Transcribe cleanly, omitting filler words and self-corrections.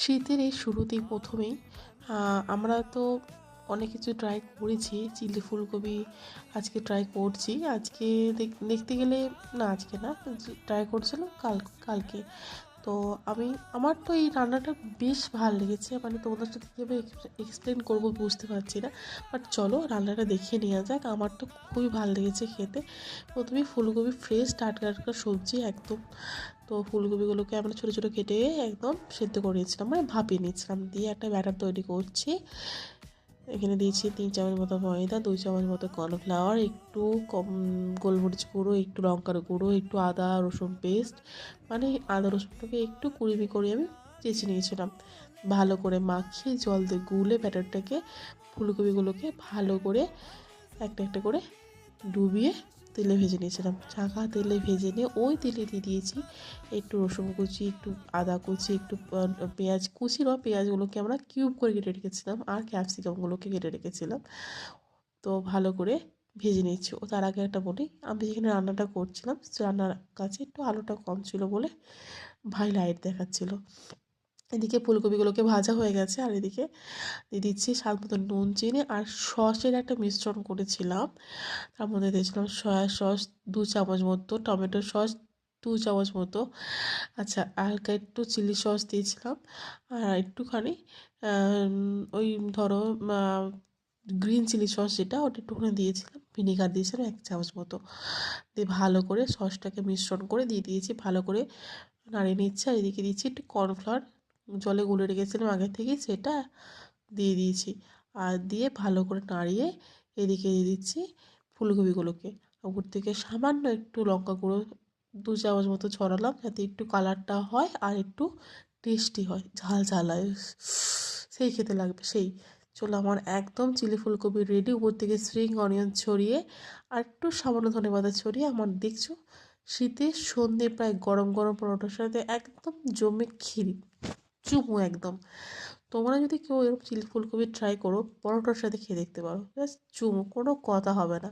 শীতের এই শুরুতেই প্রথমেই আমরা তো অনেক কিছু ট্রাই করেছি। চিলি ফুলকপি আজকে ট্রাই করছি। আজকে দেখতে গেলে না, আজকে না, ট্রাই করছিলাম কালকে। তো আমার তো এই রান্নাটা বেশ ভালো লেগেছে। মানে তোমাদের সাথে কীভাবে এক্সপ্লেন করবো বুঝতে পারছি না। বাট চলো রান্নাটা দেখিয়ে নেওয়া যাক। আমার তো খুবই ভালো লেগেছে খেতে। প্রথমেই ফুলকপি ফ্রেশ টাটকা টাটকা সবজি একদম। তো ফুলকপিগুলোকে আমরা ছোটো ছোটো কেটে একদম সেদ্ধ করে নিয়েছিলাম, মানে ভাপিয়ে নিয়েছিলাম। দিয়ে একটা ব্যাটার তৈরি করছি। এখানে দিয়েছি 3 চামচ মতো ময়দা, 2 চামচ মতো কর্নফ্লাওয়ার, একটু কম গোলমরিচ গুঁড়ো, একটু লঙ্কার গুঁড়ো, একটু আদা রসুন পেস্ট। মানে আদা রসুনটাকে একটু কুড়ি করে আমি চেঁচে নিয়েছিলাম। ভালো করে মাখিয়ে জল দিয়ে গুলে ব্যাটারটাকে ফুলকপিগুলোকে ভালো করে একটা একটা করে ডুবিয়ে তেলে ভেজে নিয়েছিলাম। ছাঁকা তেলে ভেজে নিয়ে ওই তেলে দিয়ে দিয়েছি একটু রসুন কুচি, একটু আদা কুচি, একটু পেঁয়াজ কুচি বা পেঁয়াজগুলোকে আমরা কিউব করে কেটে রেখেছিলাম, আর ক্যাপসিকামগুলোকে কেটে রেখেছিলাম। তো ভালো করে ভেজে নিচ্ছি। ও তার আগে একটা বলি, আমি যেখানে রান্নাটা করছিলাম রান্নার কাছে একটু আলোটা কম ছিল বলে ভাই লাইট দেখাচ্ছিলো। এদিকে ফুলকপিগুলোকে ভাজা হয়ে গেছে, আর এদিকে দিয়ে দিচ্ছি স্বাদ মতো নুন, চিনি আর সসের একটা মিশ্রণ করেছিলাম। তার মধ্যে দিয়েছিলাম সয়া সস 2 চামচ মতো, টমেটো সস 2 চামচ মতো, আচ্ছা হালকা একটু চিলি সস দিয়েছিলাম, আর একটুখানি ওই ধরো গ্রিন চিলি সস যেটা, ওটা একটুখানি দিয়েছিলাম। ভিনেগার দিয়েছিলাম 1 চামচ মতো। দিয়ে ভালো করে সসটাকে মিশ্রণ করে দিয়ে দিয়েছি, ভালো করে নাড়িয়ে নিচ্ছি। আর এদিকে দিচ্ছি একটু কর্নফ্লাওয়ার, জলে গুলে রেখেছিলাম আগে থেকেই, সেটা দিয়ে দিয়েছি। আর দিয়ে ভালো করে নাড়িয়ে এদিকে দিয়ে দিচ্ছি ফুলকপিগুলোকে। উপর থেকে সামান্য একটু লঙ্কা গুঁড়ো 2 চামচ মতো ছড়ালাম, যাতে একটু কালারটা হয় আর একটু টেস্টি হয়, ঝাল ঝাল হয়, সেই খেতে লাগবে সেই। চলো আমার একদম চিলি ফুলকপি রেডি। উপর থেকে স্প্রিং অনিয়ন ছড়িয়ে আর একটু সামান্য ধনেপাতা ছড়িয়ে আমার দেখছো শীতের সন্ধে প্রায় গরম গরম পরোটার সাথে একদম জমে খিরি চুমু একদম। তোমরা যদি কেউ এরকম চিলি ফুলকপি ট্রাই করো, পরোটার সাথে খেয়ে দেখতে পারো, জাস্ট চুমু, কোনো কথা হবে না।